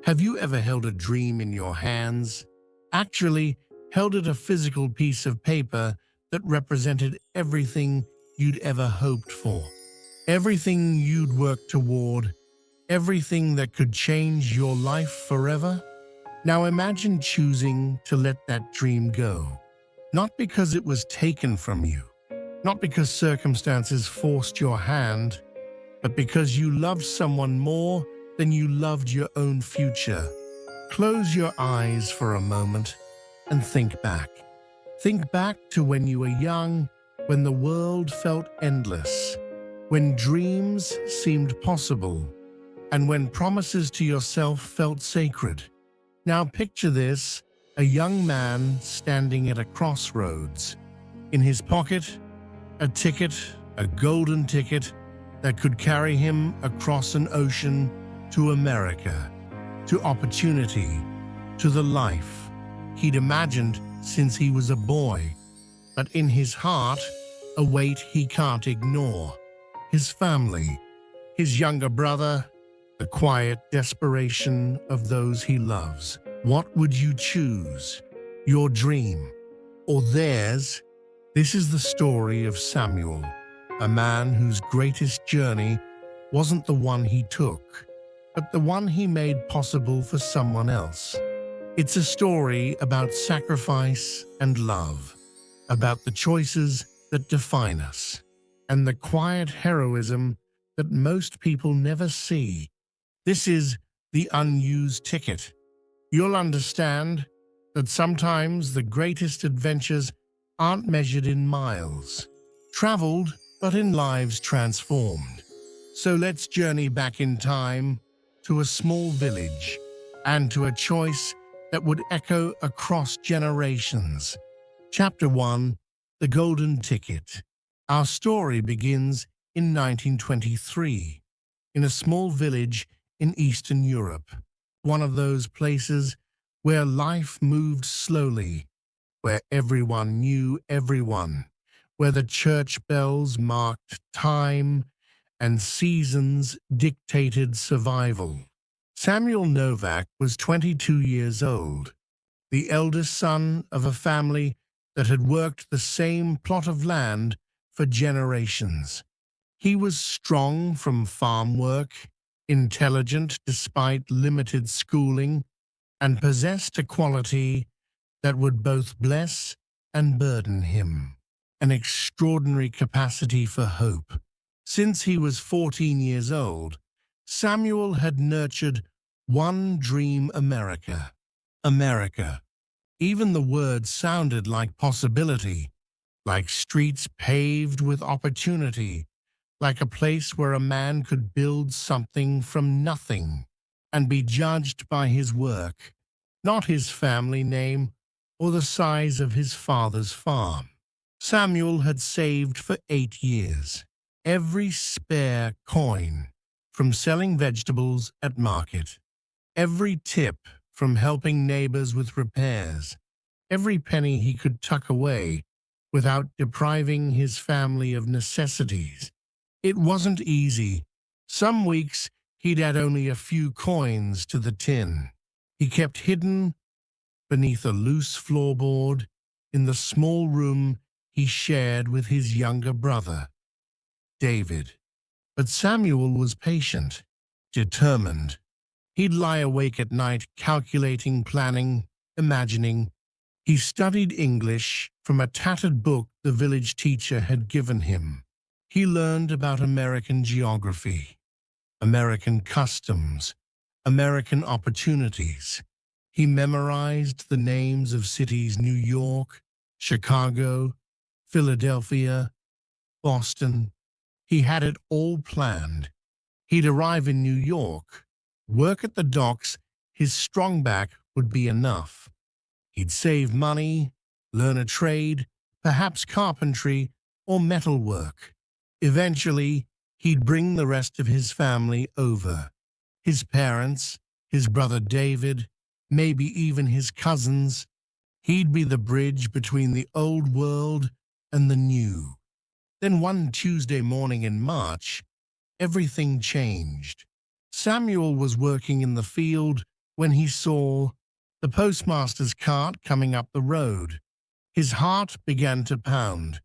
Have you ever held a dream in your hands? Actually, held it a physical piece of paper that represented everything you'd ever hoped for, everything you'd worked toward, everything that could change your life forever? Now imagine choosing to let that dream go, not because it was taken from you, not because circumstances forced your hand, but because you loved someone more than you loved your own future. Close your eyes for a moment and think back. Think back to when you were young, when the world felt endless, when dreams seemed possible, and when promises to yourself felt sacred. Now picture this, a young man standing at a crossroads. In his pocket, a ticket, a golden ticket that could carry him across an ocean to America, to opportunity, to the life he'd imagined since he was a boy. But in his heart, a weight he can't ignore. His family, his younger brother, the quiet desperation of those he loves. What would you choose? Your dream or theirs? This is the story of Samuel, a man whose greatest journey wasn't the one he took, but the one he made possible for someone else. It's a story about sacrifice and love, about the choices that define us, and the quiet heroism that most people never see. This is the unused ticket. You'll understand that sometimes the greatest adventures aren't measured in miles, traveled, but in lives transformed. So let's journey back in time to a small village and to a choice that would echo across generations. Chapter 1: The Golden Ticket. Our story begins in 1923, in a small village in Eastern Europe, one of those places where life moved slowly, where everyone knew everyone, where the church bells marked time and seasons dictated survival. Samuel Novak was 22 years old, the eldest son of a family that had worked the same plot of land for generations. He was strong from farm work, intelligent despite limited schooling, and possessed a quality that would both bless and burden him: an extraordinary capacity for hope. Since he was 14 years old, Samuel had nurtured one dream: America. America. Even the word sounded like possibility, like streets paved with opportunity, like a place where a man could build something from nothing and be judged by his work, not his family name or the size of his father's farm. Samuel had saved for 8 years. Every spare coin from selling vegetables at market, every tip from helping neighbors with repairs, every penny he could tuck away without depriving his family of necessities. It wasn't easy. Some weeks he'd add only a few coins to the tin. He kept hidden beneath a loose floorboard in the small room he shared with his younger brother, David. But Samuel was patient, determined. He'd lie awake at night calculating, planning, imagining. He studied English from a tattered book the village teacher had given him. He learned about American geography, American customs, American opportunities. He memorized the names of cities: New York, Chicago, Philadelphia, Boston. He had it all planned. He'd arrive in New York, work at the docks. His strong back would be enough. He'd save money, learn a trade, perhaps carpentry or metalwork. Eventually, he'd bring the rest of his family over. His parents, his brother David, maybe even his cousins. He'd be the bridge between the old world and the new. Then one Tuesday morning in March, everything changed. Samuel was working in the field when he saw the postmaster's cart coming up the road. His heart began to pound.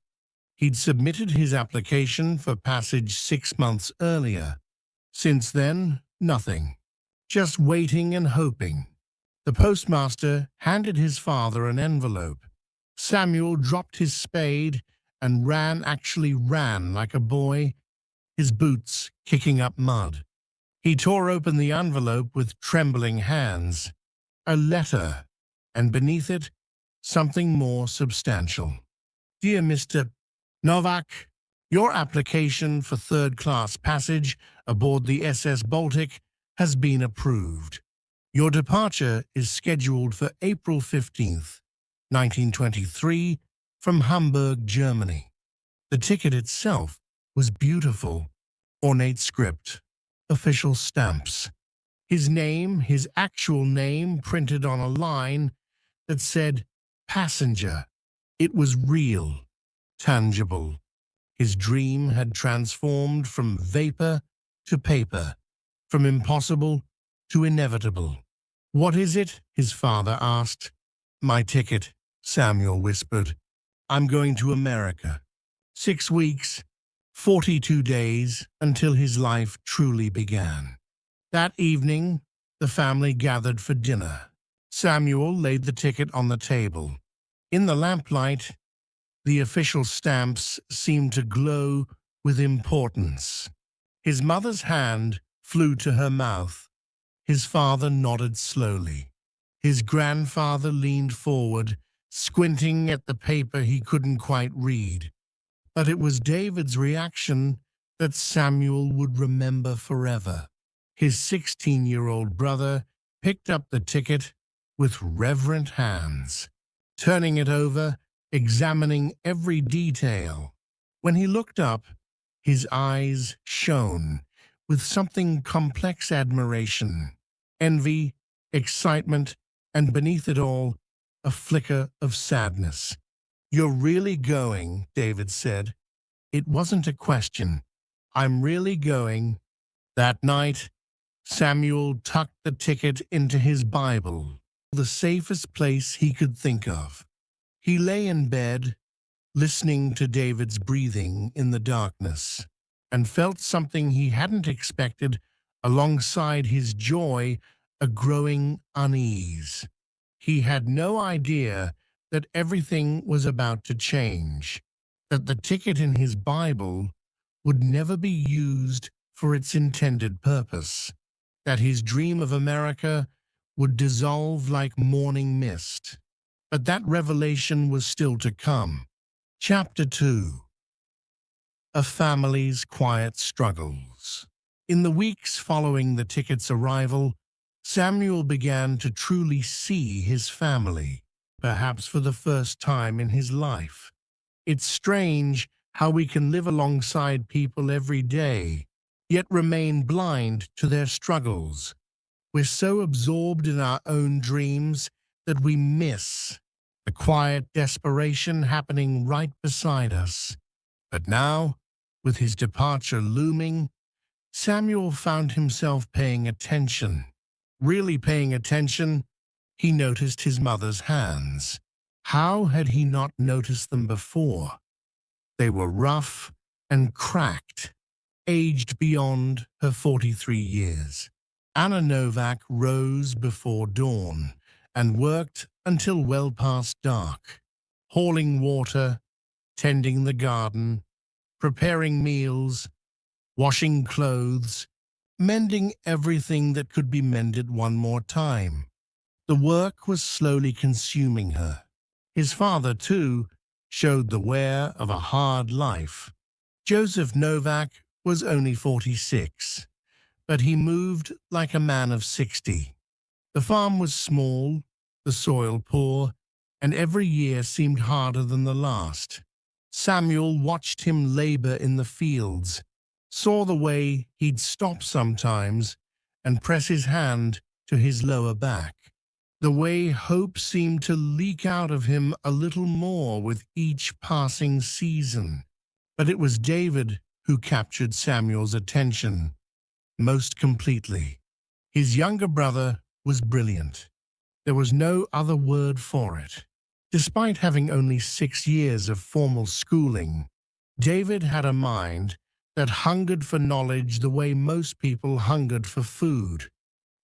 He'd submitted his application for passage 6 months earlier. Since then, nothing. Just waiting and hoping. The postmaster handed his father an envelope. Samuel dropped his spade and actually ran like a boy, his boots kicking up mud. He tore open the envelope with trembling hands. A letter, and beneath it, something more substantial. Dear Mr. Novak, your application for third-class passage aboard the SS Baltic has been approved. Your departure is scheduled for April 15th, 1923, from Hamburg, Germany. The ticket itself was beautiful, ornate script, official stamps. His name, his actual name, printed on a line that said, passenger. It was real, tangible. His dream had transformed from vapor to paper, from impossible to inevitable. What is it? His father asked. My ticket, Samuel whispered. I'm going to America. 6 weeks, 42 days until his life truly began. That evening, the family gathered for dinner. Samuel laid the ticket on the table. In the lamplight, the official stamps seemed to glow with importance. His mother's hand flew to her mouth. His father nodded slowly. His grandfather leaned forward, squinting at the paper he couldn't quite read. But it was David's reaction that Samuel would remember forever. His 16-year-old brother picked up the ticket with reverent hands, turning it over, examining every detail. When he looked up, his eyes shone with something complex admiration, envy, excitement, and beneath it all, a flicker of sadness. You're really going, David said. It wasn't a question. I'm really going. That night, Samuel tucked the ticket into his Bible, the safest place he could think of. He lay in bed, listening to David's breathing in the darkness, and felt something he hadn't expected alongside his joy, a growing unease. He had no idea that everything was about to change, that the ticket in his Bible would never be used for its intended purpose, that his dream of America would dissolve like morning mist. But that revelation was still to come. Chapter 2. A Family's Quiet Struggles. In the weeks following the ticket's arrival, Samuel began to truly see his family, perhaps for the first time in his life. It's strange how we can live alongside people every day, yet remain blind to their struggles. We're so absorbed in our own dreams that we miss the quiet desperation happening right beside us. But now, with his departure looming, Samuel found himself paying attention. Really paying attention, he noticed his mother's hands. How had he not noticed them before? They were rough and cracked, aged beyond her 43 years. Anna Novak rose before dawn and worked until well past dark, hauling water, tending the garden, preparing meals, washing clothes, mending everything that could be mended one more time. The work was slowly consuming her. His father, too, showed the wear of a hard life. Joseph Novak was only 46, but he moved like a man of 60. The farm was small, the soil poor, and every year seemed harder than the last. Samuel watched him labor in the fields, saw the way he'd stop sometimes and press his hand to his lower back, the way hope seemed to leak out of him a little more with each passing season. But it was David who captured Samuel's attention most completely. His younger brother was brilliant. There was no other word for it. Despite having only 6 years of formal schooling, David had a mind that hungered for knowledge the way most people hungered for food.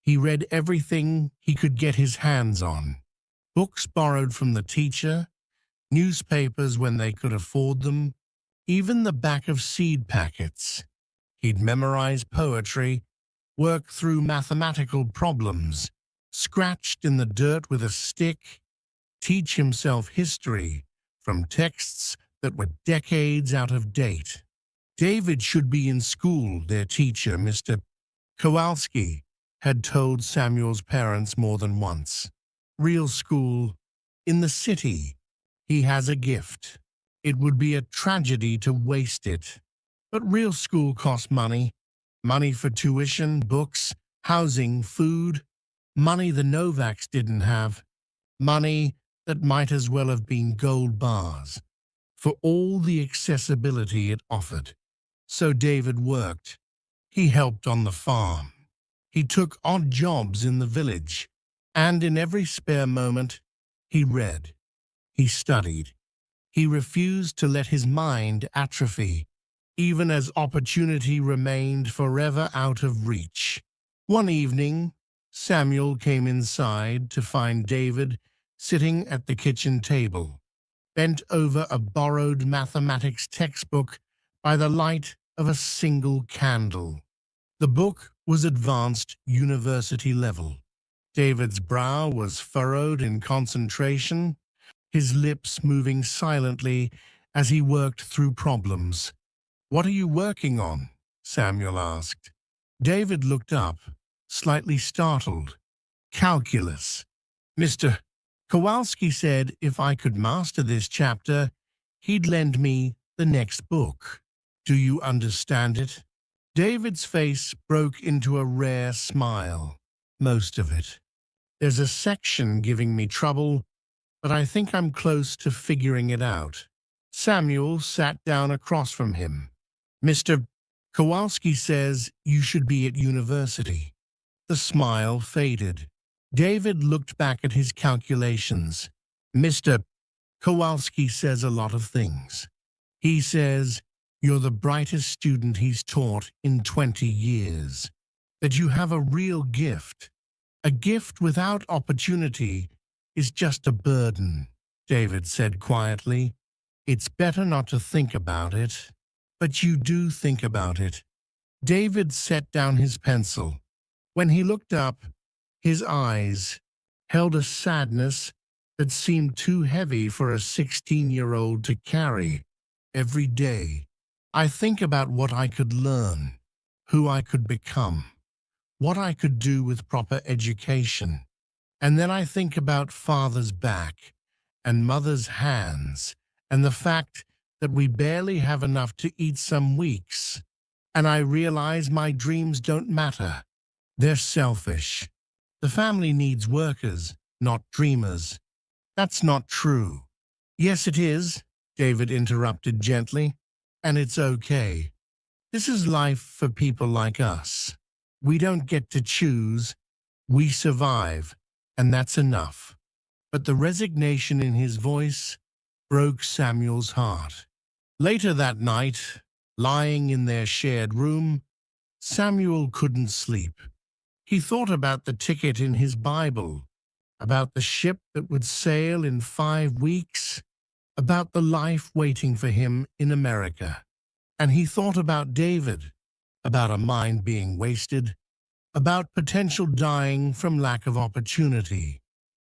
He read everything he could get his hands on. Books borrowed from the teacher, newspapers when they could afford them, even the back of seed packets. He'd memorize poetry, work through mathematical problems, scratched in the dirt with a stick, teach himself history from texts that were decades out of date. David should be in school, their teacher, Mr. Kowalski, had told Samuel's parents more than once. Real school, in the city. He has a gift. It would be a tragedy to waste it. But real school costs money. Money for tuition, books, housing, food. Money the Novaks didn't have. Money that might as well have been gold bars, for all the accessibility it offered. So David worked. He helped on the farm. He took odd jobs in the village, and in every spare moment, he read. He studied. He refused to let his mind atrophy, even as opportunity remained forever out of reach. One evening, Samuel came inside to find David sitting at the kitchen table, bent over a borrowed mathematics textbook by the light of a single candle. The book was advanced university level. David's brow was furrowed in concentration, his lips moving silently as he worked through problems. "What are you working on?" Samuel asked. David looked up, slightly startled. "Calculus. Mr. Kowalski said if I could master this chapter, he'd lend me the next book. Do you understand it?" David's face broke into a rare smile. "Most of it. There's a section giving me trouble, but I think I'm close to figuring it out." Samuel sat down across from him. "Mr. Kowalski says you should be at university." The smile faded. David looked back at his calculations. "Mr. Kowalski says a lot of things. He says you're the brightest student he's taught in 20 years, that you have a real gift. A gift without opportunity is just a burden," David said quietly. "It's better not to think about it." "But you do think about it." David set down his pencil. When he looked up, his eyes held a sadness that seemed too heavy for a 16-year-old to carry. "Every day, I think about what I could learn, who I could become, what I could do with proper education. And then I think about Father's back and Mother's hands and the fact that we barely have enough to eat some weeks. And I realize my dreams don't matter. They're selfish. The family needs workers, not dreamers." "That's not true." "Yes, it is," David interrupted gently. "And it's okay. This is life for people like us. We don't get to choose. We survive, and that's enough." But the resignation in his voice broke Samuel's heart. Later that night, lying in their shared room, Samuel couldn't sleep. He thought about the ticket in his Bible, about the ship that would sail in 5 weeks, about the life waiting for him in America. And he thought about David, about a mind being wasted, about potential dying from lack of opportunity,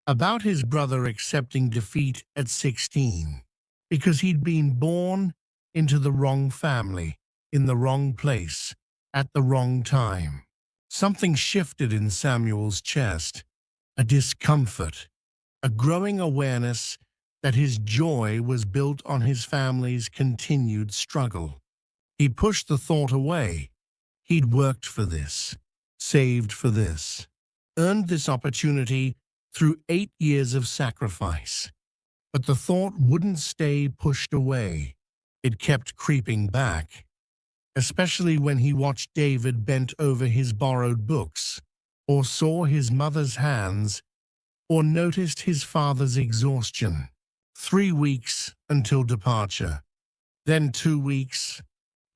about his brother accepting defeat at 16, because he'd been born into the wrong family, in the wrong place, at the wrong time. Something shifted in Samuel's chest, a discomfort, a growing awareness that his joy was built on his family's continued struggle. He pushed the thought away. He'd worked for this, saved for this, earned this opportunity through 8 years of sacrifice. But the thought wouldn't stay pushed away. It kept creeping back, especially when he watched David bent over his borrowed books. or saw his mother's hands, or noticed his father's exhaustion. 3 weeks until departure. Then 2 weeks.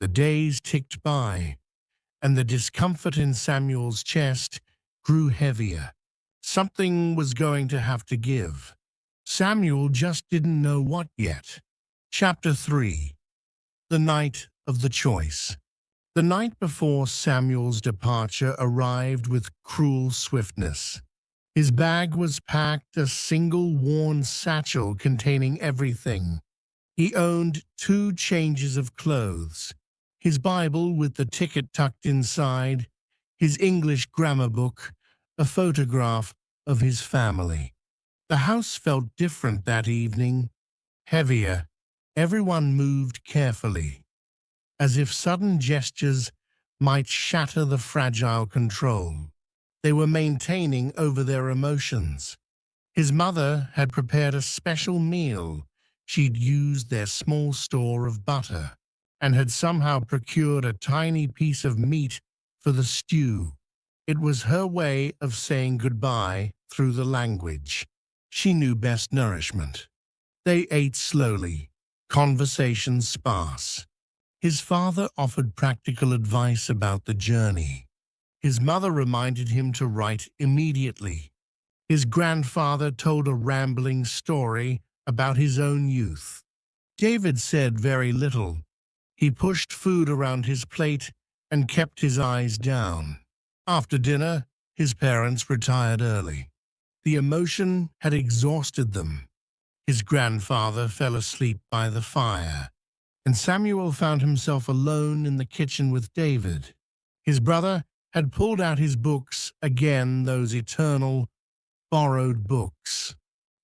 The days ticked by, and the discomfort in Samuel's chest grew heavier. Something was going to have to give. Samuel just didn't know what yet. Chapter 3. The Night of the Choice. The night before Samuel's departure arrived with cruel swiftness. His bag was packed, a single worn satchel containing everything. He owned 2 changes of clothes, his Bible with the ticket tucked inside, his English grammar book, a photograph of his family. The house felt different that evening, heavier. Everyone moved carefully, as if sudden gestures might shatter the fragile control they were maintaining over their emotions. His mother had prepared a special meal. She'd used their small store of butter and had somehow procured a tiny piece of meat for the stew. It was her way of saying goodbye through the language. She knew best nourishment. They ate slowly, conversations sparse. His father offered practical advice about the journey. His mother reminded him to write immediately. His grandfather told a rambling story about his own youth. David said very little. He pushed food around his plate and kept his eyes down. After dinner, his parents retired early. The emotion had exhausted them. His grandfather fell asleep by the fire, and Samuel found himself alone in the kitchen with David. His brother had pulled out his books again, those eternal, borrowed books.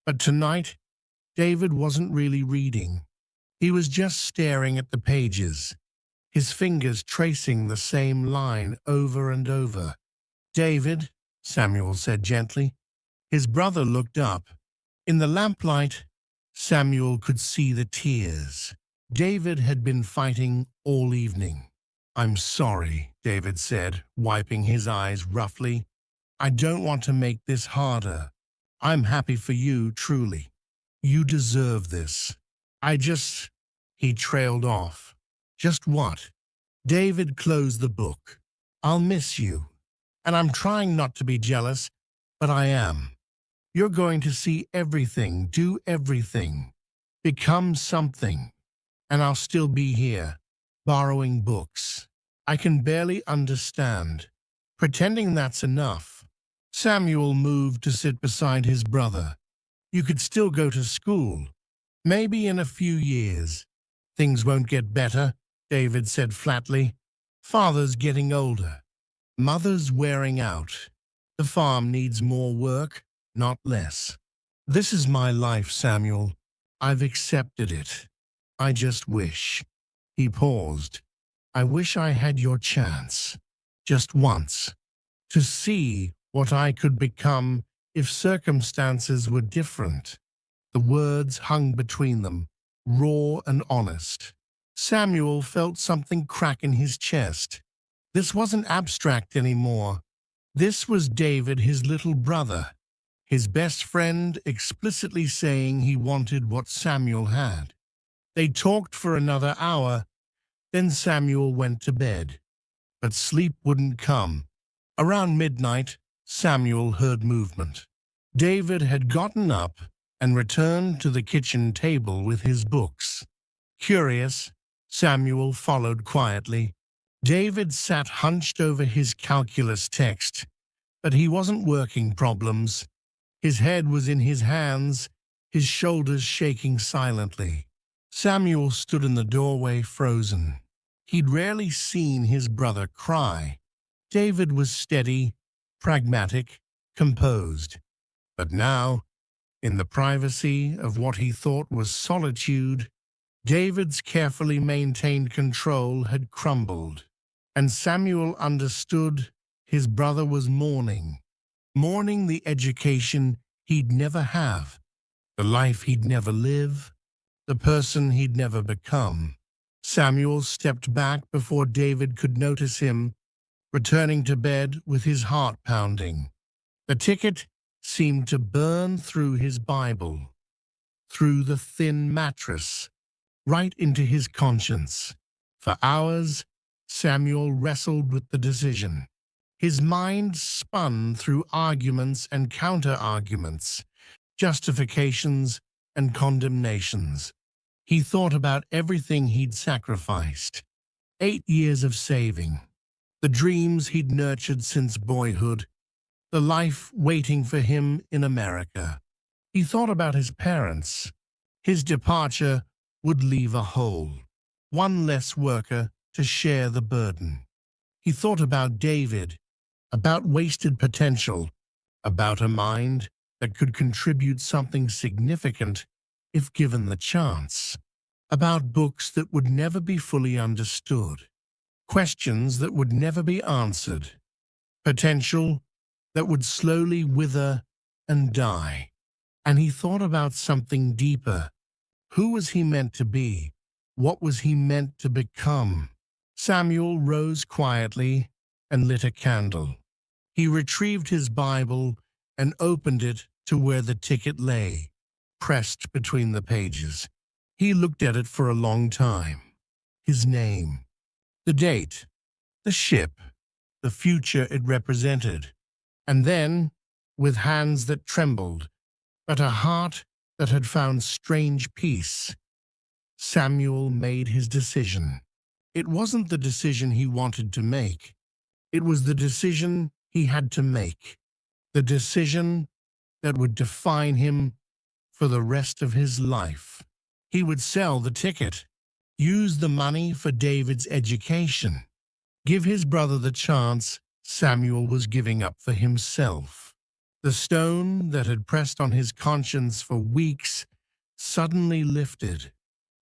But tonight, David wasn't really reading. He was just staring at the pages, his fingers tracing the same line over and over. "David," Samuel said gently. His brother looked up. In the lamplight, Samuel could see the tears. David had been fighting all evening. "I'm sorry," David said, wiping his eyes roughly. "I don't want to make this harder. I'm happy for you, truly. You deserve this. He trailed off. "Just what?" David closed the book. "I'll miss you. And I'm trying not to be jealous, but I am. You're going to see everything, do everything, become something. And I'll still be here, borrowing books. I can barely understand, pretending that's enough." Samuel moved to sit beside his brother. "You could still go to school. Maybe in a few years. Things won't get better," David said flatly. "Father's getting older. Mother's wearing out. The farm needs more work, not less. This is my life, Samuel. I've accepted it. I just wish." He paused. "I wish I had your chance, just once, to see what I could become if circumstances were different." The words hung between them, raw and honest. Samuel felt something crack in his chest. This wasn't abstract anymore. This was David, his little brother, his best friend, explicitly saying he wanted what Samuel had. They talked for another hour, then Samuel went to bed. But sleep wouldn't come. Around midnight, Samuel heard movement. David had gotten up and returned to the kitchen table with his books. Curious, Samuel followed quietly. David sat hunched over his calculus text, but he wasn't working problems. His head was in his hands, his shoulders shaking silently. Samuel stood in the doorway, frozen. He'd rarely seen his brother cry. David was steady, pragmatic, composed. But now, in the privacy of what he thought was solitude, David's carefully maintained control had crumbled. And Samuel understood his brother was mourning the education he'd never have, the life he'd never live, the person he'd never become. Samuel stepped back before David could notice him. returning to bed with his heart pounding. The ticket seemed to burn through his Bible, through the thin mattress, right into his conscience. For hours, Samuel wrestled with the decision. His mind spun through arguments and counter-arguments, justifications and condemnations. He thought about everything he'd sacrificed. 8 years of saving, the dreams he'd nurtured since boyhood, the life waiting for him in America. He thought about his parents. His departure would leave a hole, one less worker to share the burden. He thought about David, about wasted potential, about a mind that could contribute something significant if given the chance, about books that would never be fully understood, questions that would never be answered, potential that would slowly wither and die. And he thought about something deeper. Who was he meant to be? What was he meant to become? Samuel rose quietly and lit a candle. He retrieved his Bible and opened it to where the ticket lay, pressed between the pages. He looked at it for a long time. His name, the date, the ship, the future it represented. And then, with hands that trembled, but a heart that had found strange peace, Samuel made his decision. It wasn't the decision he wanted to make. It was the decision he had to make. The decision that would define him for the rest of his life. He would sell the ticket, use the money for David's education, give his brother the chance Samuel was giving up for himself. The stone that had pressed on his conscience for weeks suddenly lifted.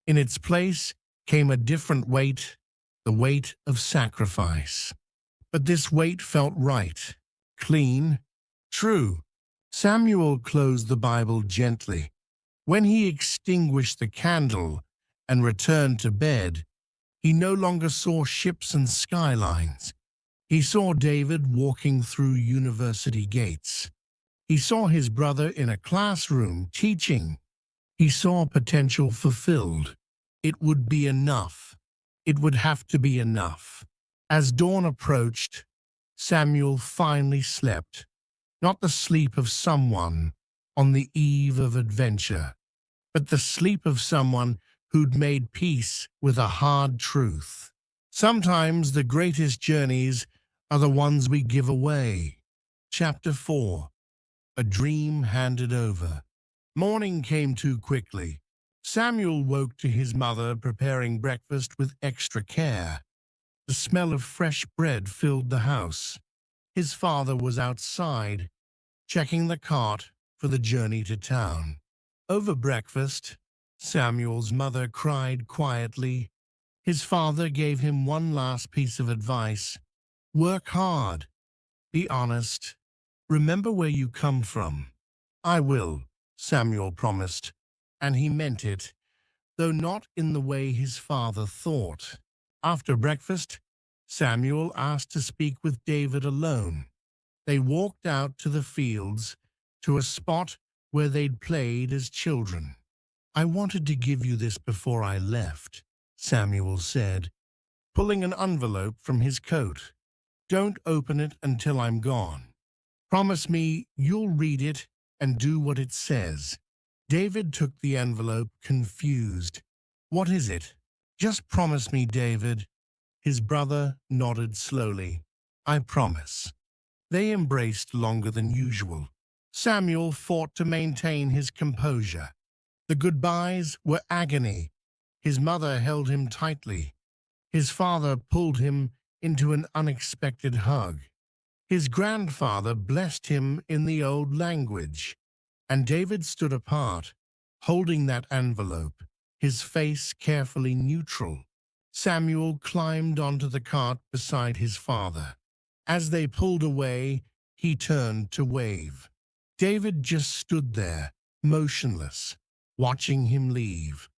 In its place came a different weight, the weight of sacrifice. But this weight felt right, clean, true. Samuel closed the Bible gently. When he extinguished the candle and returned to bed, he no longer saw ships and skylines. He saw David walking through university gates. He saw his brother in a classroom teaching. He saw potential fulfilled. It would be enough. It would have to be enough. As dawn approached, Samuel finally slept, not the sleep of someone on the eve of adventure, but the sleep of someone who'd made peace with a hard truth. Sometimes the greatest journeys are the ones we give away. Chapter 4. A Dream Handed Over. Morning came too quickly. Samuel woke to his mother preparing breakfast with extra care. The smell of fresh bread filled the house. His father was outside, checking the cart for the journey to town. Over breakfast, Samuel's mother cried quietly. His father gave him one last piece of advice. Work hard. Be honest. Remember where you come from. I will, Samuel promised, and he meant it, though not in the way his father thought. After breakfast, Samuel asked to speak with David alone. They walked out to the fields, to a spot where they'd played as children. I wanted to give you this before I left, Samuel said, pulling an envelope from his coat. Don't open it until I'm gone. Promise me you'll read it and do what it says. David took the envelope, confused. What is it? Just promise me, David. His brother nodded slowly. I promise. They embraced longer than usual. Samuel fought to maintain his composure. The goodbyes were agony. His mother held him tightly. His father pulled him into an unexpected hug. His grandfather blessed him in the old language, and David stood apart, holding that envelope, his face carefully neutral. Samuel climbed onto the cart beside his father. As they pulled away, he turned to wave. David just stood there, motionless, watching him leave.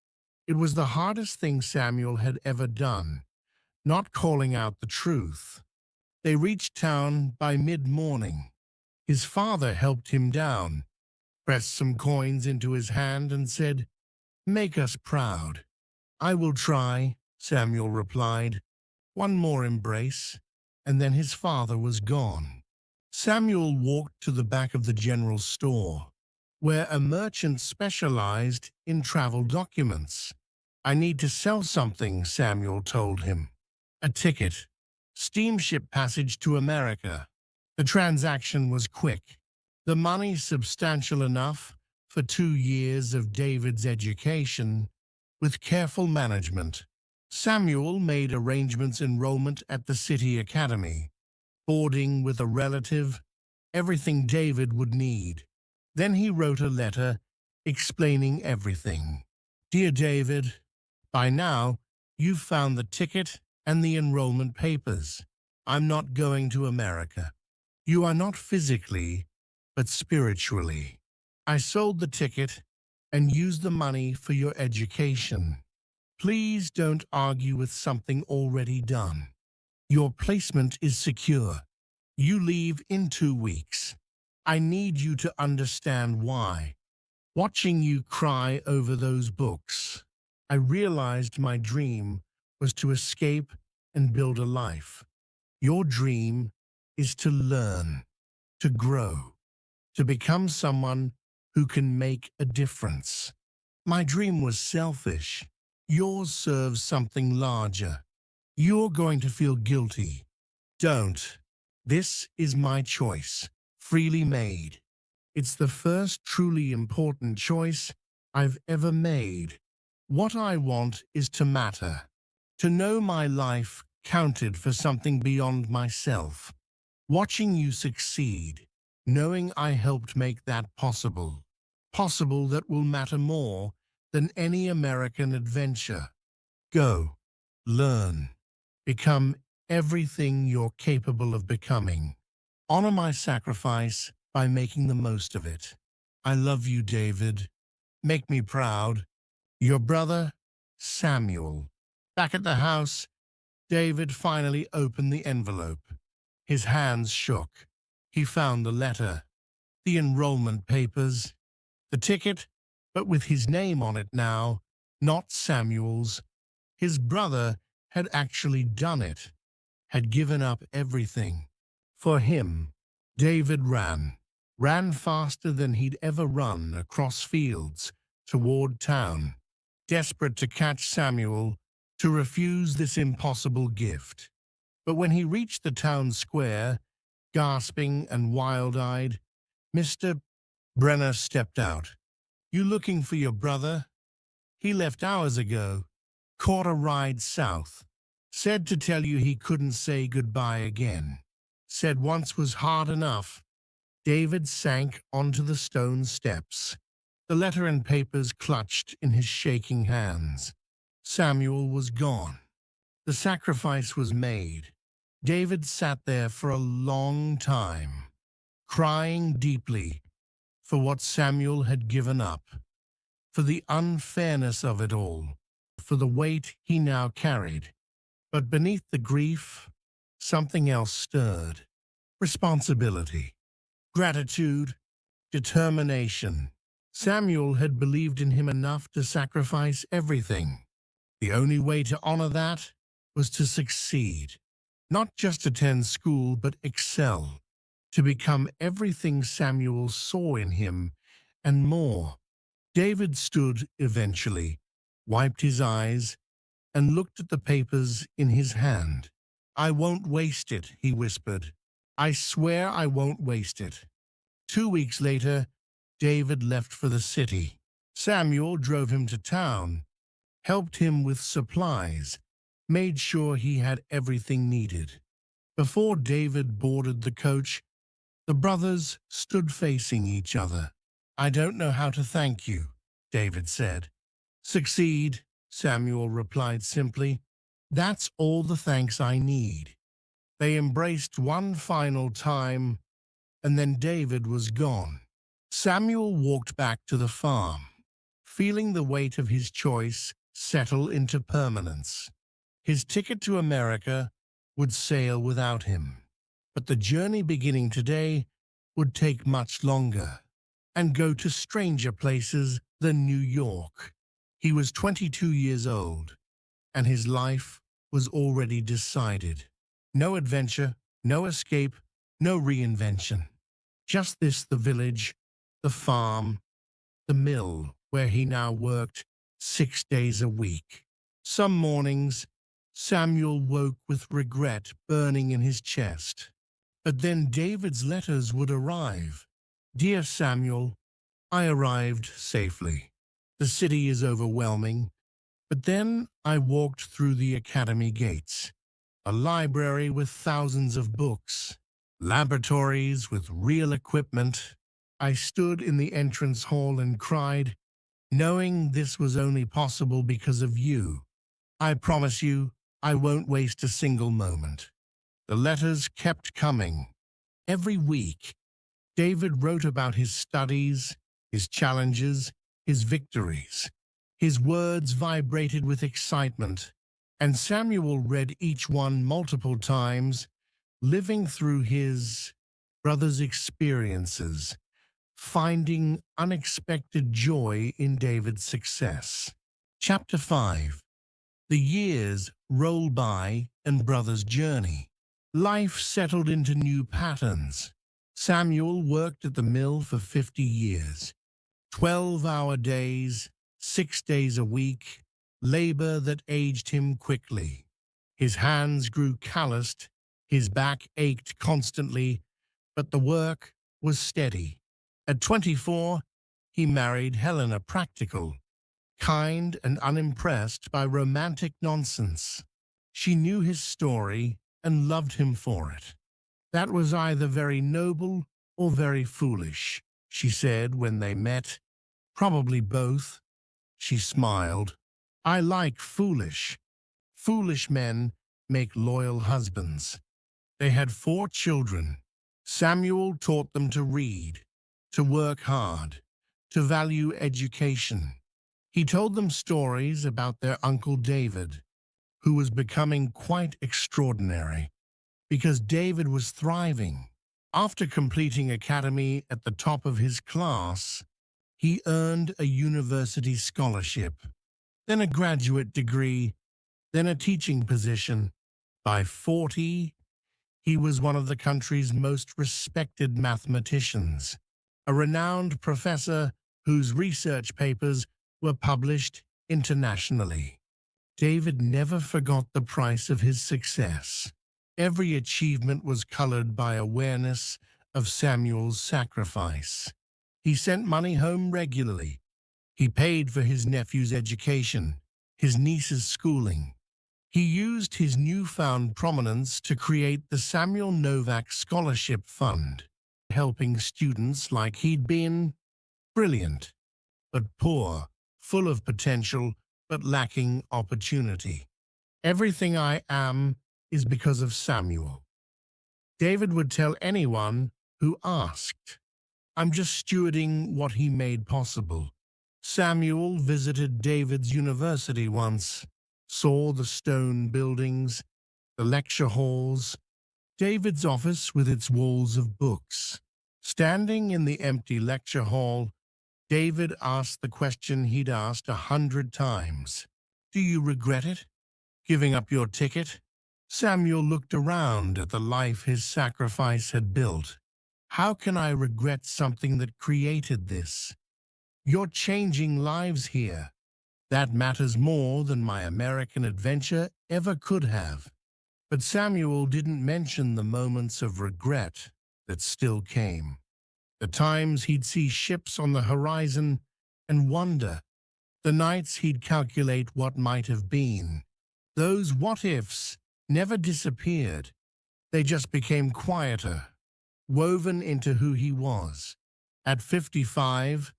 It was the hardest thing Samuel had ever done, not calling out the truth, They reached town by mid-morning. His father helped him down, pressed some coins into his hand and said, "Make us proud." "I will try," Samuel replied. One more embrace, and then his father was gone. Samuel walked to the back of the general store, where a merchant specialized in travel documents. "I need to sell something," Samuel told him. "A ticket. Steamship passage to America." The transaction was quick. The money substantial enough for 2 years of David's education. With careful management, Samuel made arrangements enrollment at the city academy, boarding with a relative, everything David would need. Then he wrote a letter explaining everything. "Dear David, by now you've found the ticket and the enrollment papers. I'm not going to America. You are not physically, but spiritually. I sold the ticket and used the money for your education. Please don't argue with something already done. Your placement is secure. You leave in 2 weeks. I need you to understand why. Watching you cry over those books, I realized my dream was to escape and build a life. Your dream is to learn, to grow, to become someone who can make a difference. My dream was selfish. Yours serves something larger. You're going to feel guilty. Don't. This is my choice, freely made. It's the first truly important choice I've ever made. What I want is to matter, to know my life counted for something beyond myself. Watching you succeed, knowing I helped make that possible that will matter more than any American adventure. Go, learn, become everything you're capable of becoming. Honor my sacrifice by making the most of it. I love you, David. Make me proud. Your brother, Samuel." Back at the house, David finally opened the envelope. His hands shook. He found the letter, the enrollment papers, the ticket, but with his name on it now, not Samuel's. His brother had actually done it, had given up everything. For him, David ran faster than he'd ever run across fields toward town, desperate to catch Samuel, to refuse this impossible gift. But when he reached the town square, gasping and wild-eyed, Mr. Brenner stepped out. "You looking for your brother? He left hours ago. Caught a ride south. Said to tell you he couldn't say goodbye again. Said once was hard enough." David sank onto the stone steps, the letter and papers clutched in his shaking hands. Samuel was gone. The sacrifice was made. David sat there for a long time, crying deeply for what Samuel had given up, for the unfairness of it all, for the weight he now carried. But beneath the grief, something else stirred. Responsibility, gratitude, determination. Samuel had believed in him enough to sacrifice everything. The only way to honor that was to succeed. Not just attend school, but excel. To become everything Samuel saw in him, and more. David stood eventually, wiped his eyes, and looked at the papers in his hand. "I won't waste it," he whispered. "I swear I won't waste it." 2 weeks later, David left for the city. Samuel drove him to town, helped him with supplies, made sure he had everything needed. Before David boarded the coach, the brothers stood facing each other. "I don't know how to thank you," David said. "Succeed," Samuel replied simply. "That's all the thanks I need." They embraced one final time, and then David was gone. Samuel walked back to the farm, feeling the weight of his choice settle into permanence. His ticket to America would sail without him. But the journey beginning today would take much longer and go to stranger places than New York. He was 22 years old, and his life was already decided. No adventure, no escape, no reinvention. Just this: the village, the farm, the mill where he now worked 6 days a week. Some mornings, Samuel woke with regret burning in his chest. But then David's letters would arrive. Dear Samuel, I arrived safely. The city is overwhelming, but then I walked through the academy gates, a library with thousands of books, laboratories with real equipment. I stood in the entrance hall and cried, knowing this was only possible because of you. I promise you, I won't waste a single moment. The letters kept coming. Every week, David wrote about his studies, his challenges, his victories. His words vibrated with excitement, and Samuel read each one multiple times, living through his brother's experiences, finding unexpected joy in David's success. Chapter 5. The years roll by and brother's journey. Life settled into new patterns. Samuel worked at the mill for 50 years. 12-hour days, 6 days a week, labor that aged him quickly. His hands grew calloused, his back ached constantly, but the work was steady. At 24, he married Helena, practical, kind, and unimpressed by romantic nonsense. She knew his story and loved him for it. That was either very noble or very foolish, she said when they met. Probably both. She smiled. I like foolish. Foolish men make loyal husbands. They had 4 children. Samuel taught them to read, to work hard, to value education. He told them stories about their Uncle David, who was becoming quite extraordinary, because David was thriving. After completing academy at the top of his class, he earned a university scholarship, then a graduate degree, then a teaching position. By 40, he was one of the country's most respected mathematicians, a renowned professor whose research papers were published internationally. David never forgot the price of his success. Every achievement was colored by awareness of Samuel's sacrifice. He sent money home regularly. He paid for his nephew's education, his niece's schooling. He used his newfound prominence to create the Samuel Novak Scholarship Fund, helping students like he'd been brilliant, but poor, full of potential, but lacking opportunity. Everything I am is because of Samuel, David would tell anyone who asked. I'm just stewarding what he made possible. Samuel visited David's university once, saw the stone buildings, the lecture halls, David's office with its walls of books. Standing in the empty lecture hall, David asked the question he'd asked 100 times. Do you regret it? Giving up your ticket? Samuel looked around at the life his sacrifice had built. How can I regret something that created this? You're changing lives here. That matters more than my American adventure ever could have. But Samuel didn't mention the moments of regret that still came. The times he'd see ships on the horizon and wonder. The nights he'd calculate what might have been. Those what-ifs never disappeared. They just became quieter, woven into who he was. At 55,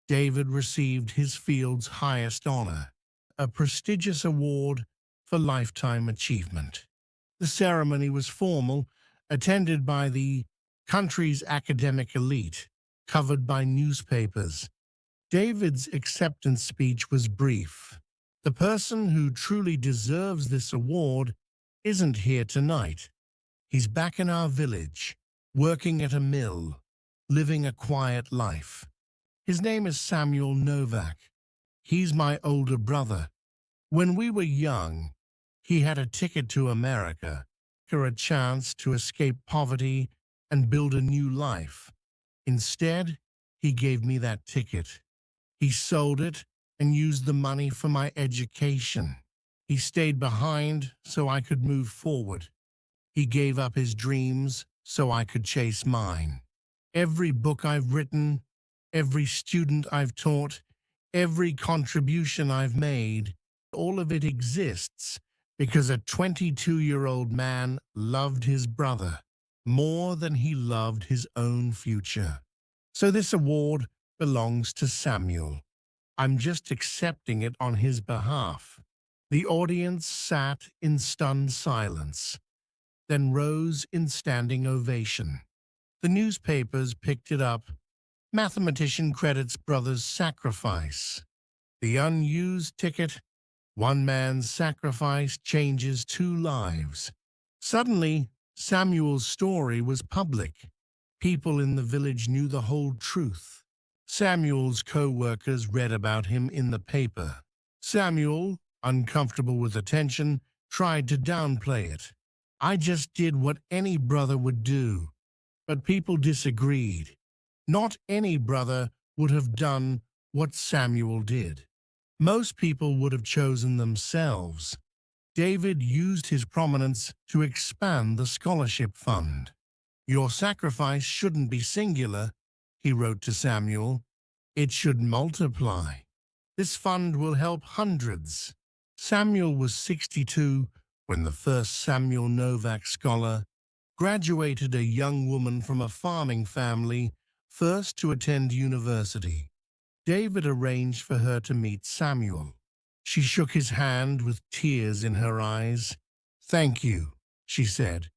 David received his field's highest honor, a prestigious award for lifetime achievement. The ceremony was formal, attended by the country's academic elite, covered by newspapers. David's acceptance speech was brief. The person who truly deserves this award isn't here tonight. He's back in our village, working at a mill, living a quiet life. His name is Samuel Novak. He's my older brother. When we were young, he had a ticket to America, for a chance to escape poverty and build a new life. Instead, he gave me that ticket. He sold it and used the money for my education. He stayed behind so I could move forward. He gave up his dreams so I could chase mine. Every book I've written, every student I've taught, every contribution I've made, all of it exists because a 22-year-old man loved his brother more than he loved his own future. So this award belongs to Samuel. I'm just accepting it on his behalf. The audience sat in stunned silence, then rose in standing ovation. The newspapers picked it up. Mathematician credits brother's sacrifice. The unused ticket. One man's sacrifice changes two lives. Suddenly, Samuel's story was public. People in the village knew the whole truth. Samuel's co-workers read about him in the paper. Samuel, uncomfortable with attention, tried to downplay it. I just did what any brother would do. But people disagreed. Not any brother would have done what Samuel did. Most people would have chosen themselves. David used his prominence to expand the scholarship fund. Your sacrifice shouldn't be singular, he wrote to Samuel. It should multiply. This fund will help hundreds. Samuel was 62 when the first Samuel Novak scholar graduated, a young woman from a farming family, first to attend university. David arranged for her to meet Samuel. She shook his hand with tears in her eyes. "Thank you," she said.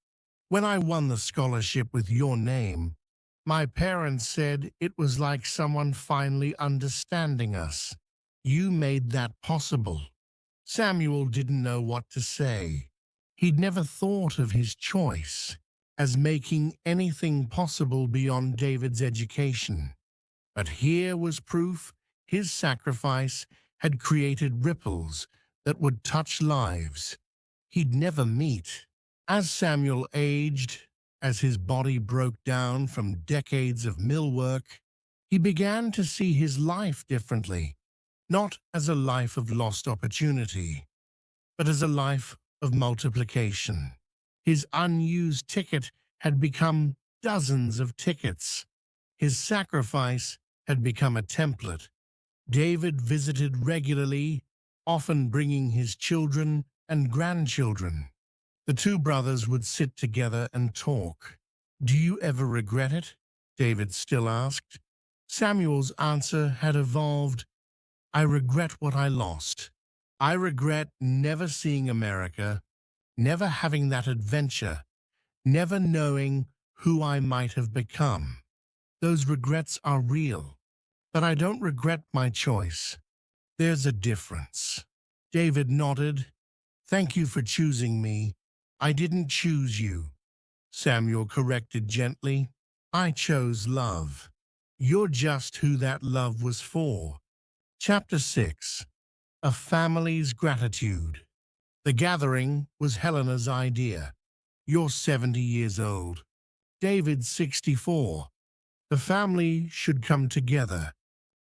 "When I won the scholarship with your name, my parents said it was like someone finally understanding us. You made that possible." Samuel didn't know what to say. He'd never thought of his choice as making anything possible beyond David's education. But here was proof his sacrifice had created ripples that would touch lives he'd never meet. As Samuel aged, as his body broke down from decades of mill work, he began to see his life differently, not as a life of lost opportunity, but as a life of multiplication. His unused ticket had become dozens of tickets. His sacrifice had become a template. David visited regularly, often bringing his children and grandchildren. The two brothers would sit together and talk. "Do you ever regret it?" David still asked. Samuel's answer had evolved. "I regret what I lost. I regret never seeing America, never having that adventure, never knowing who I might have become. Those regrets are real, but I don't regret my choice. There's a difference." David nodded. "Thank you for choosing me. I didn't choose you," Samuel corrected gently. "I chose love. You're just who that love was for." Chapter 6. A Family's Gratitude. The gathering was Helena's idea. "You're 70 years old. David's 64. The family should come together.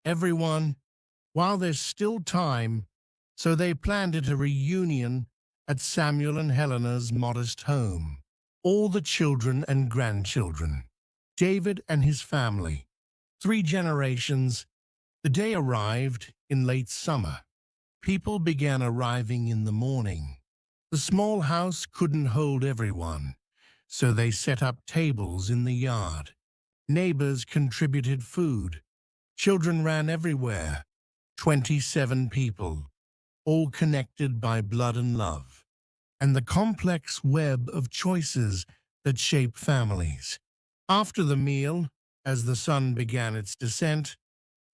Everyone, while there's still time." So they planned it, a reunion at Samuel and Helena's modest home. All the children and grandchildren. David and his family. 3 generations. The day arrived in late summer. People began arriving in the morning. The small house couldn't hold everyone, so they set up tables in the yard. Neighbors contributed food. Children ran everywhere. 27 people, all connected by blood and love, and the complex web of choices that shape families. After the meal, as the sun began its descent,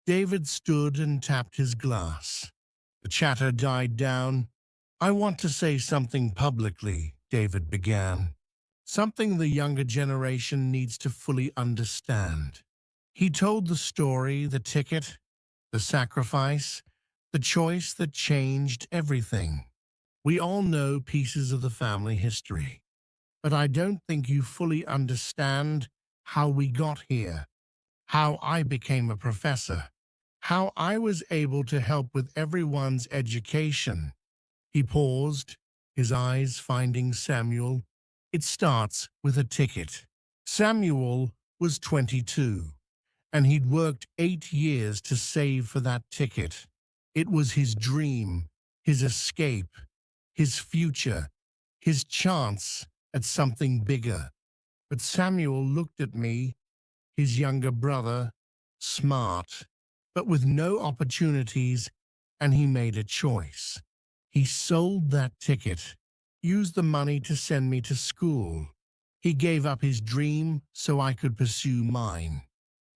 David stood and tapped his glass. The chatter died down. "I want to say something publicly," David began. something the younger generation needs to fully understand. He told the story, the ticket, the sacrifice, the choice that changed everything. We all know pieces of the family history, but I don't think you fully understand how we got here, how I became a professor, how I was able to help with everyone's education. He paused, his eyes finding Samuel. It starts with a ticket. Samuel was 22, and he'd worked 8 years to save for that ticket. It was his dream, his escape, his future, his chance at something bigger. But Samuel looked at me, his younger brother, smart, but with no opportunities, and he made a choice. He sold that ticket, used the money to send me to school. He gave up his dream so I could pursue mine.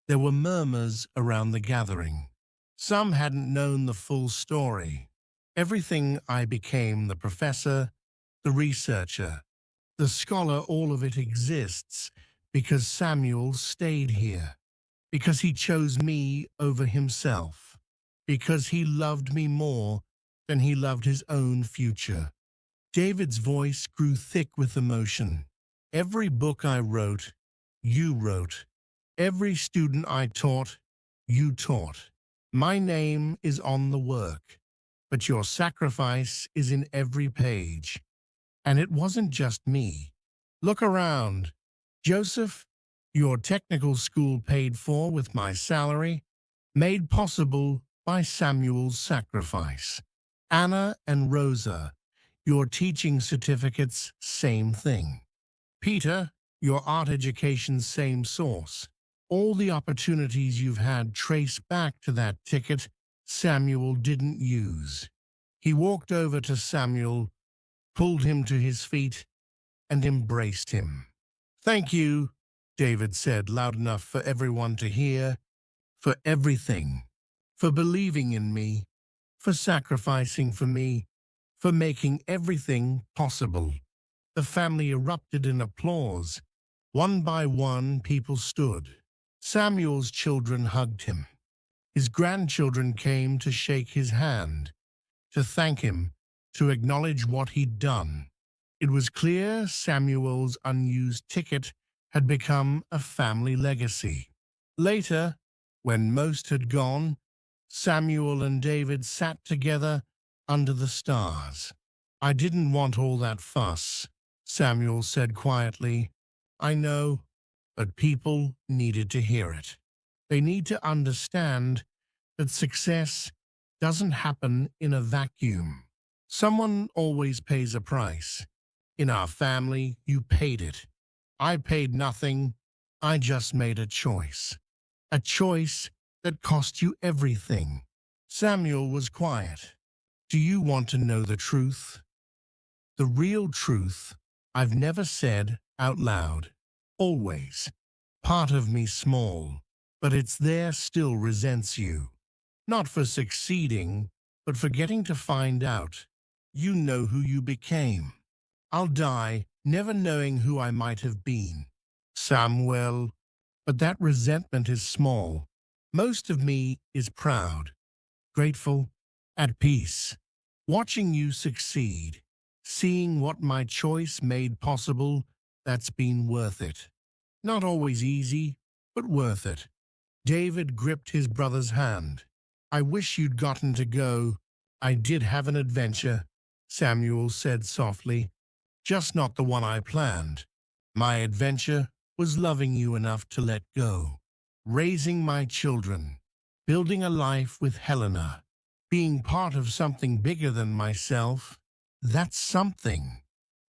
There were murmurs around the gathering. Some hadn't known the full story. Everything I became, the professor, the researcher, the scholar, all of it exists because Samuel stayed here, because he chose me over himself, because he loved me more than he loved his own future. David's voice grew thick with emotion. Every book I wrote, you wrote. Every student I taught, you taught. My name is on the work, but your sacrifice is in every page. And it wasn't just me. Look around. Joseph, your technical school paid for with my salary, made possible by Samuel's sacrifice. Anna and Rosa, your teaching certificates, same thing. Peter, your art education, same source. All the opportunities you've had trace back to that ticket Samuel didn't use. He walked over to Samuel, pulled him to his feet, and embraced him. Thank you, David said loud enough for everyone to hear, for everything, for believing in me, for sacrificing for me, for making everything possible. The family erupted in applause. One by one, people stood. Samuel's children hugged him. His grandchildren came to shake his hand, to thank him, to acknowledge what he'd done. It was clear Samuel's unused ticket had become a family legacy. Later, when most had gone, Samuel and David sat together under the stars. I didn't want all that fuss, Samuel said quietly. I know, but people needed to hear it. They need to understand that success doesn't happen in a vacuum. Someone always pays a price. In our family, you paid it. I paid nothing. I just made a choice. A choice that cost you everything. Samuel was quiet. Do you want to know the truth? The real truth I've never said out loud. Always. Part of me small, but it's there still resents you. Not for succeeding, but for getting to find out. You know who you became. I'll die never knowing who I might have been. Samuel. But that resentment is small. Most of me is proud, grateful, at peace. Watching you succeed, seeing what my choice made possible, that's been worth it. Not always easy, but worth it. David gripped his brother's hand. I wish you'd gotten to go. I did have an adventure, Samuel said softly. Just not the one I planned. My adventure was loving you enough to let go. Raising my children. Building a life with Helena. Being part of something bigger than myself. That's something.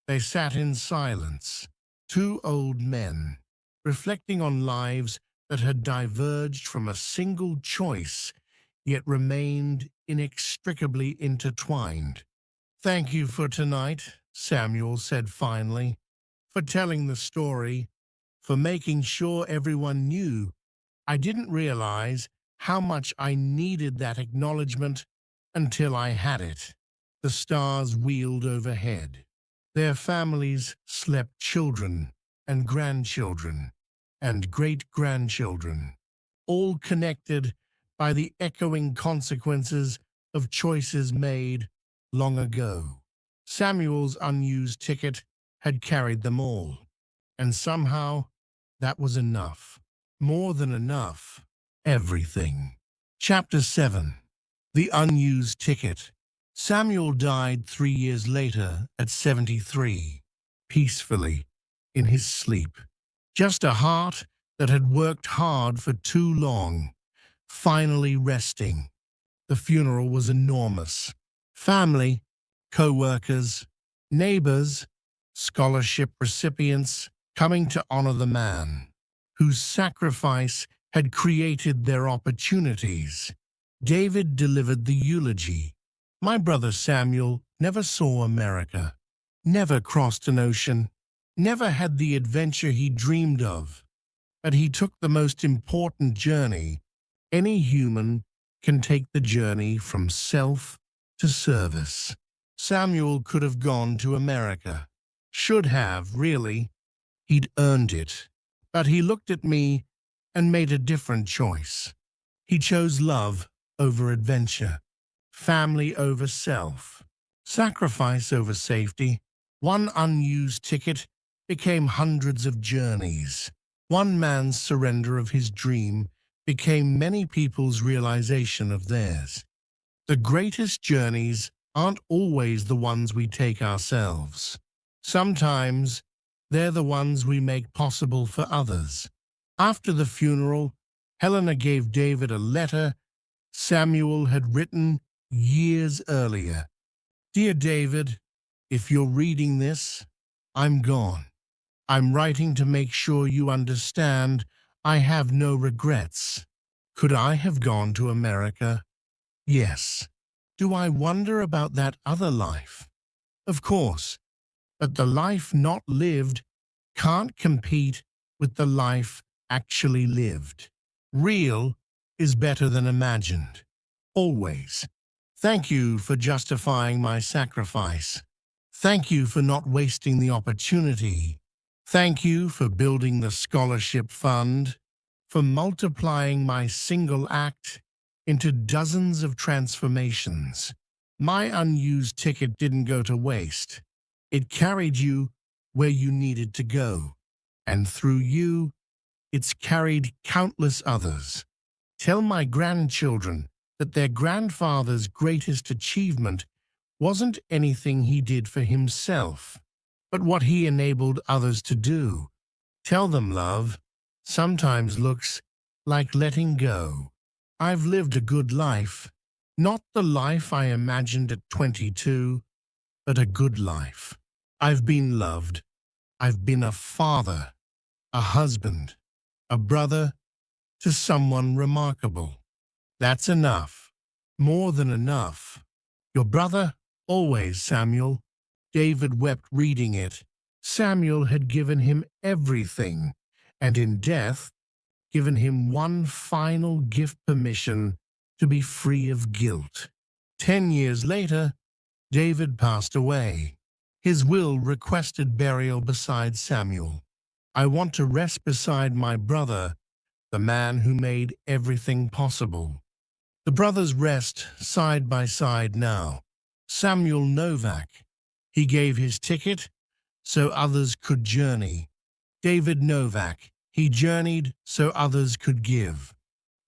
They sat in silence. Two old men, reflecting on lives that had diverged from a single choice, yet remained inextricably intertwined. Thank you for tonight, Samuel said finally, for telling the story, for making sure everyone knew. I didn't realize how much I needed that acknowledgement until I had it. The stars wheeled overhead. Their families slept children and grandchildren and great-grandchildren, all connected by the echoing consequences of choices made long ago. Samuel's unused ticket had carried them all, and somehow that was enough. More than enough. Everything. Chapter 7. The Unused Ticket. Samuel died 3 years later at 73, peacefully, in his sleep. Just a heart that had worked hard for too long, finally resting. The funeral was enormous. Family, co-workers, neighbors, scholarship recipients coming to honor the man whose sacrifice had created their opportunities. David delivered the eulogy. My brother Samuel never saw America, never crossed an ocean, never had the adventure he dreamed of, but he took the most important journey. Any human can take the journey from self to service. Samuel could have gone to America. Should have, really. He'd earned it. But he looked at me and made a different choice. He chose love over adventure, family over self, sacrifice over safety. One unused ticket became hundreds of journeys. One man's surrender of his dream became many people's realization of theirs. The greatest journeys aren't always the ones we take ourselves. Sometimes they're the ones we make possible for others. After the funeral, Helena gave David a letter Samuel had written years earlier. Dear David, if you're reading this, I'm gone. I'm writing to make sure you understand I have no regrets. Could I have gone to America? Yes. Do I wonder about that other life? Of course. But the life not lived can't compete with the life actually lived. Real is better than imagined. Always. Thank you for justifying my sacrifice. Thank you for not wasting the opportunity. Thank you for building the scholarship fund, for multiplying my single act into dozens of transformations. My unused ticket didn't go to waste. It carried you where you needed to go, and through you, it's carried countless others. Tell my grandchildren that their grandfather's greatest achievement wasn't anything he did for himself, but what he enabled others to do. Tell them love sometimes looks like letting go. I've lived a good life, not the life I imagined at 22, but a good life. I've been loved. I've been a father, a husband, a brother to someone remarkable. That's enough. More than enough. Your brother, always, Samuel. David wept reading it. Samuel had given him everything, and in death, given him one final gift: permission to be free of guilt. 10 years later, David passed away. His will requested burial beside Samuel. I want to rest beside my brother, the man who made everything possible. The brothers rest side by side now. Samuel Novak. He gave his ticket so others could journey. David Novak. He journeyed so others could give.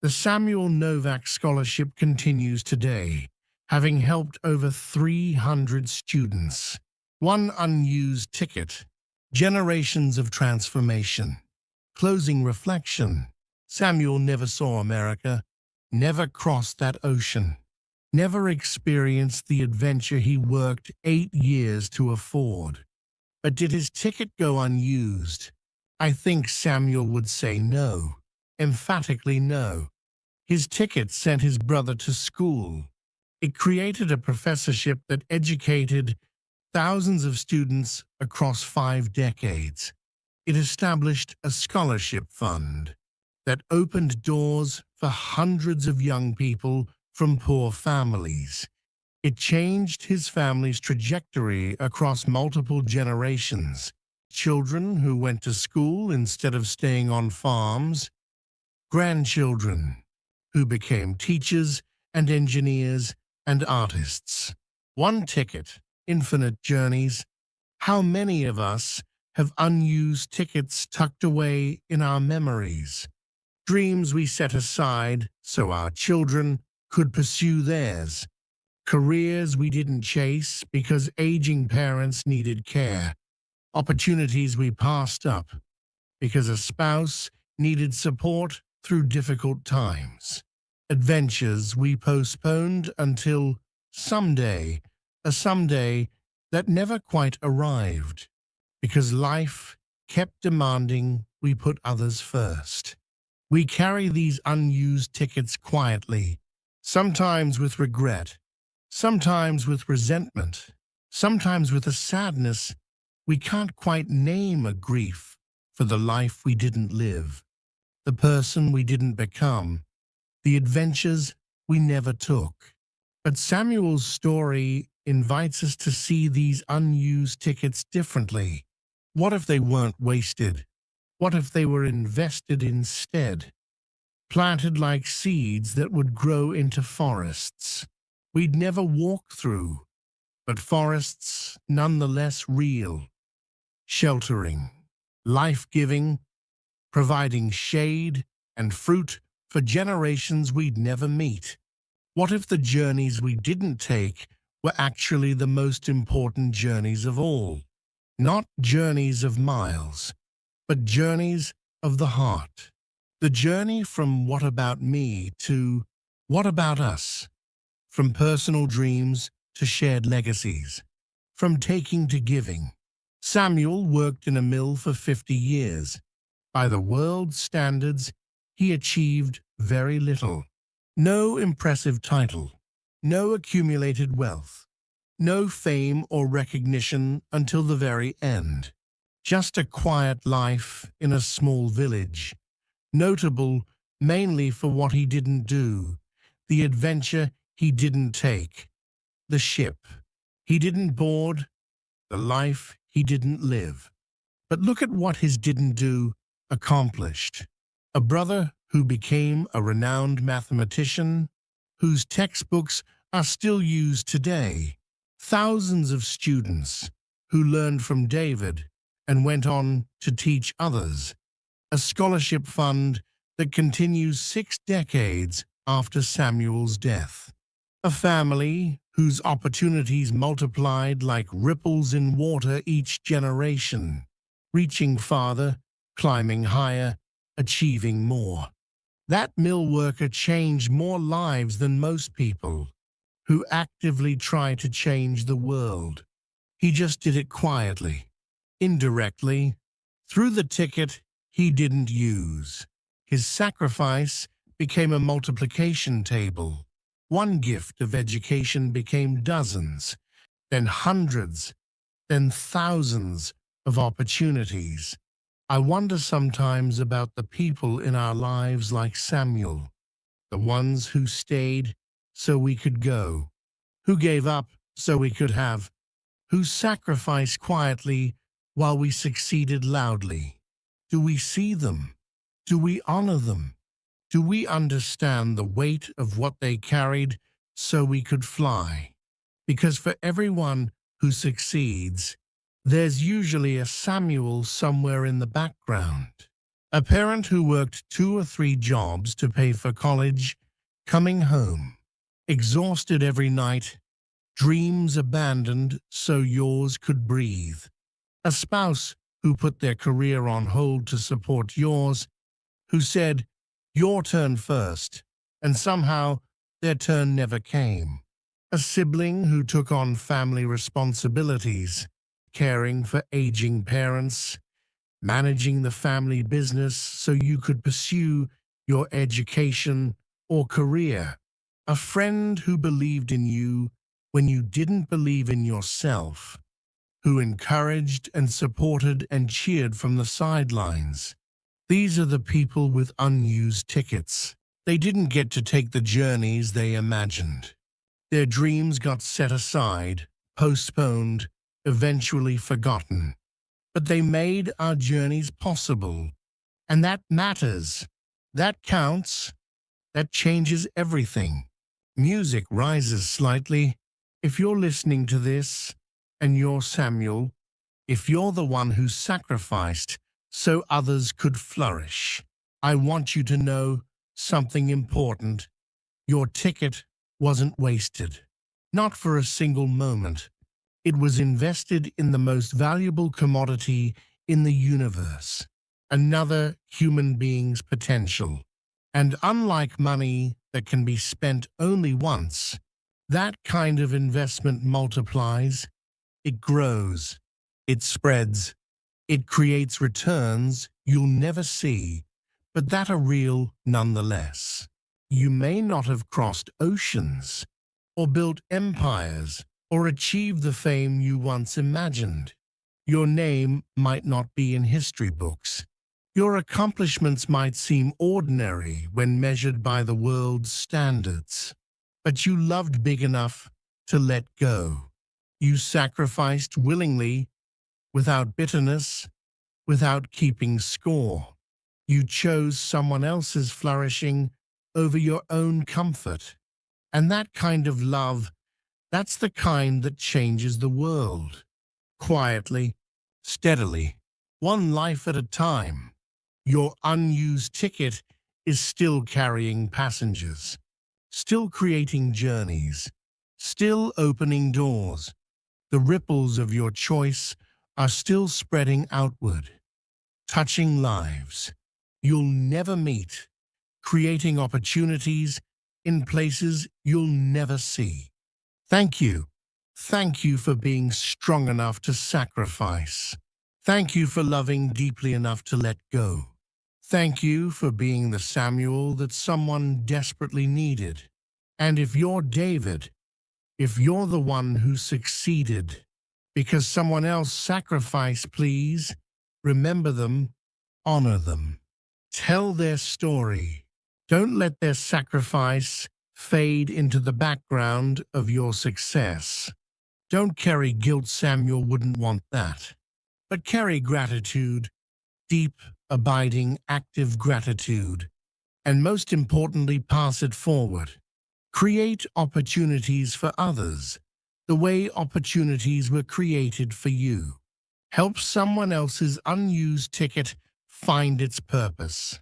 The Samuel Novak Scholarship continues today, having helped over 300 students. One unused ticket. Generations of transformation. Closing reflection. Samuel never saw America, never crossed that ocean, never experienced the adventure he worked 8 years to afford. But did his ticket go unused? I think Samuel would say no, emphatically no. His ticket sent his brother to school. It created a professorship that educated thousands of students across 5 decades. It established a scholarship fund that opened doors for hundreds of young people from poor families. It changed his family's trajectory across multiple generations. children who went to school instead of staying on farms, grandchildren who became teachers and engineers and artists. One ticket, infinite journeys. How many of us have unused tickets tucked away in our memories? Dreams we set aside so our children could pursue theirs. Careers we didn't chase because aging parents needed care. Opportunities we passed up because a spouse needed support through difficult times. Adventures we postponed until someday, a someday that never quite arrived because life kept demanding we put others first. We carry these unused tickets quietly, sometimes with regret, sometimes with resentment, sometimes with a sadness we can't quite name, a grief for the life we didn't live, the person we didn't become, the adventures we never took. But Samuel's story invites us to see these unused tickets differently. What if they weren't wasted? What if they were invested instead? Planted like seeds that would grow into forests we'd never walk through, but forests nonetheless real, sheltering, life-giving, providing shade and fruit for generations we'd never meet. What if the journeys we didn't take were actually the most important journeys of all? Not journeys of miles, but journeys of the heart. The journey from what about me to what about us? From personal dreams to shared legacies. From taking to giving. Samuel worked in a mill for 50 years. By the world's standards, he achieved very little. No impressive title, no accumulated wealth, no fame or recognition until the very end. Just a quiet life in a small village, notable mainly for what he didn't do, the adventure he didn't take, the ship he didn't board, the life he didn't live. But look at what his didn't do accomplished. A brother who became a renowned mathematician, whose textbooks are still used today. Thousands of students who learned from David and went on to teach others. A scholarship fund that continues 6 decades after Samuel's death. A family whose opportunities multiplied like ripples in water each generation, reaching farther, climbing higher, achieving more. That mill worker changed more lives than most people who actively try to change the world. He just did it quietly, indirectly, through the ticket he didn't use. His sacrifice became a multiplication table. One gift of education became dozens, then hundreds, then thousands of opportunities. I wonder sometimes about the people in our lives like Samuel, the ones who stayed so we could go, who gave up so we could have, who sacrificed quietly while we succeeded loudly. Do we see them? Do we honor them? Do we understand the weight of what they carried so we could fly? Because for everyone who succeeds, there's usually a Samuel somewhere in the background. A parent who worked 2 or 3 jobs to pay for college, coming home, exhausted every night, dreams abandoned so yours could breathe. A spouse who put their career on hold to support yours, who said, "Your turn first," and somehow their turn never came. A sibling who took on family responsibilities, caring for aging parents, managing the family business so you could pursue your education or career. A friend who believed in you when you didn't believe in yourself, who encouraged and supported and cheered from the sidelines. These are the people with unused tickets. They didn't get to take the journeys they imagined. Their dreams got set aside, postponed, eventually forgotten. but they made our journeys possible. And that matters. That counts. That changes everything. Music rises slightly. If you're listening to this, and you're Samuel, if you're the one who sacrificed so others could flourish, I want you to know something important. Your ticket wasn't wasted. Not for a single moment. It was invested in the most valuable commodity in the universe, another human being's potential. And unlike money that can be spent only once, that kind of investment multiplies, it grows, it spreads, it creates returns you'll never see, but that are real nonetheless. You may not have crossed oceans, or built empires, or achieved the fame you once imagined. Your name might not be in history books. Your accomplishments might seem ordinary when measured by the world's standards. But you loved big enough to let go. You sacrificed willingly, without bitterness, without keeping score. You chose someone else's flourishing over your own comfort. And that kind of love, that's the kind that changes the world. Quietly, steadily, one life at a time. Your unused ticket is still carrying passengers, still creating journeys, still opening doors. The ripples of your choice are still spreading outward, touching lives you'll never meet, creating opportunities in places you'll never see. Thank you. Thank you for being strong enough to sacrifice. Thank you for loving deeply enough to let go. Thank you for being the Samuel that someone desperately needed. And if you're David, if you're the one who succeeded because someone else sacrificed, please remember them, honor them. Tell their story. Don't let their sacrifice fade into the background of your success. Don't carry guilt. Samuel wouldn't want that. But carry gratitude, deep, abiding, active gratitude. And most importantly, pass it forward. Create opportunities for others, the way opportunities were created for you. Help someone else's unused ticket find its purpose.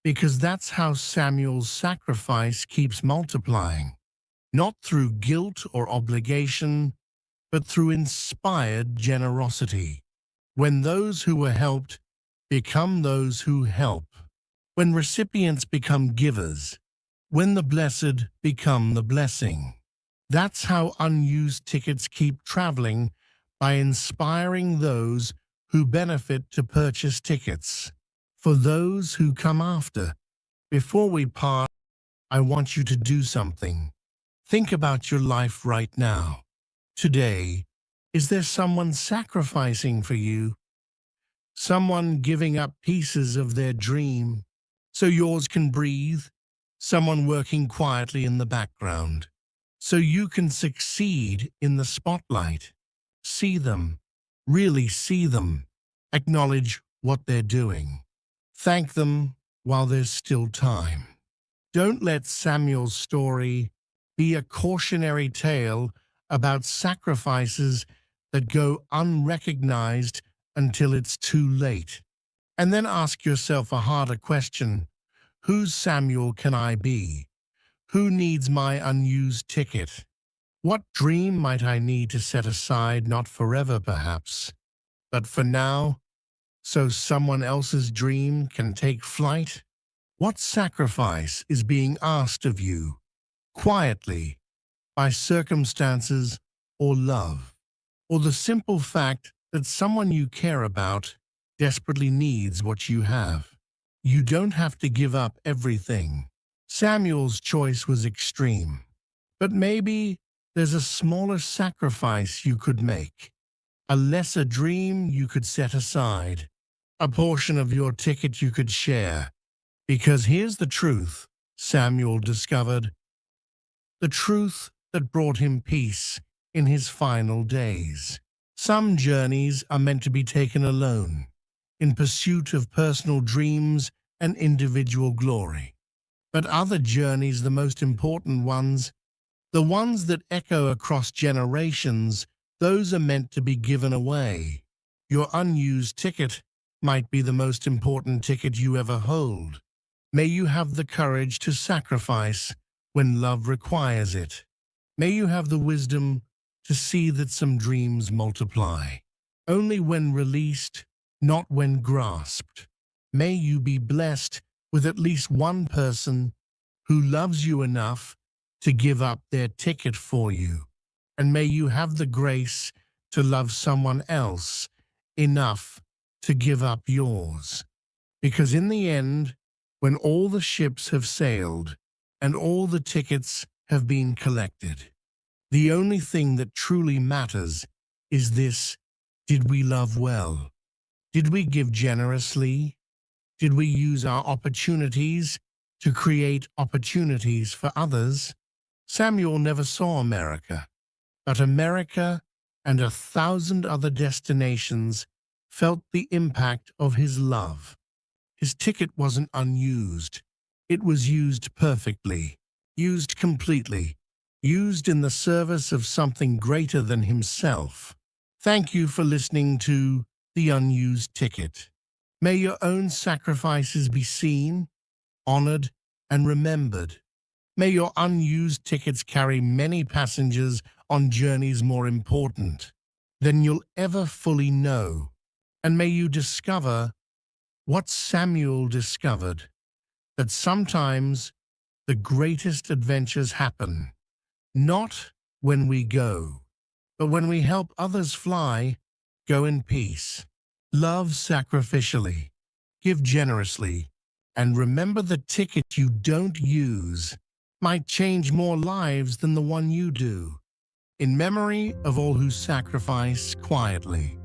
Because that's how Samuel's sacrifice keeps multiplying. Not through guilt or obligation, but through inspired generosity. When those who were helped become those who help. When recipients become givers. When the blessed become the blessing. That's how unused tickets keep traveling, by inspiring those who benefit to purchase tickets. For those who come after. Before we part, I want you to do something. Think about your life right now. Today, is there someone sacrificing for you? Someone giving up pieces of their dream so yours can breathe? Someone working quietly in the background so you can succeed in the spotlight? See them, really see them. Acknowledge what they're doing. Thank them while there's still time. Don't let Samuel's story be a cautionary tale about sacrifices that go unrecognized until it's too late. And then ask yourself a harder question. Whose Samuel can I be? Who needs my unused ticket? What dream might I need to set aside, not forever perhaps, but for now, so someone else's dream can take flight? What sacrifice is being asked of you, quietly, by circumstances or love, or the simple fact that someone you care about desperately needs what you have? You don't have to give up everything. Samuel's choice was extreme, but maybe there's a smaller sacrifice you could make, a lesser dream you could set aside, a portion of your ticket you could share. Because here's the truth Samuel discovered, the truth that brought him peace in his final days. Some journeys are meant to be taken alone, in pursuit of personal dreams and individual glory. But other journeys, the most important ones, the ones that echo across generations, those are meant to be given away. Your unused ticket might be the most important ticket you ever hold. May you have the courage to sacrifice when love requires it. May you have the wisdom to see that some dreams multiply, only when released, not when grasped. May you be blessed with at least one person who loves you enough to give up their ticket for you. And may you have the grace to love someone else enough to give up yours. Because in the end, when all the ships have sailed and all the tickets have been collected, the only thing that truly matters is this: did we love well? Did we give generously? Did we use our opportunities to create opportunities for others? Samuel never saw America, but America and 1,000 other destinations felt the impact of his love. His ticket wasn't unused. It was used perfectly, used completely, used in the service of something greater than himself. Thank you for listening to The Unused Ticket. May your own sacrifices be seen, honored, and remembered. May your unused tickets carry many passengers on journeys more important than you'll ever fully know. And may you discover what Samuel discovered, that sometimes the greatest adventures happen not when we go, but when we help others fly. Go in peace, love sacrificially, give generously, and remember the ticket you don't use might change more lives than the one you do. In memory of all who sacrifice quietly,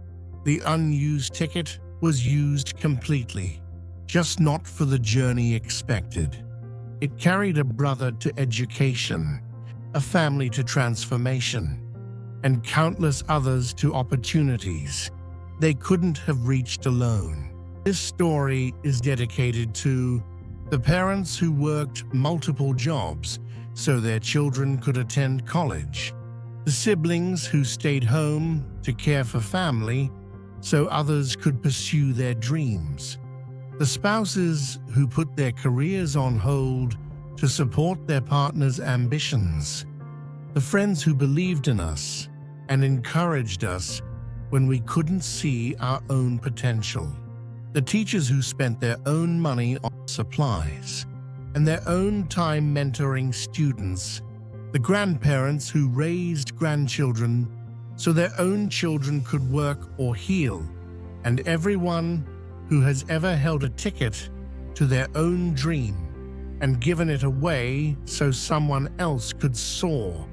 the unused ticket was used completely, just not for the journey expected. It carried a brother to education, a family to transformation, and countless others to opportunities they couldn't have reached alone. This story is dedicated to the parents who worked multiple jobs so their children could attend college, the siblings who stayed home to care for family so others could pursue their dreams, the spouses who put their careers on hold to support their partner's ambitions, the friends who believed in us and encouraged us when we couldn't see our own potential, the teachers who spent their own money on supplies and their own time mentoring students, the grandparents who raised grandchildren so their own children could work or heal, and everyone who has ever held a ticket to their own dream and given it away so someone else could soar.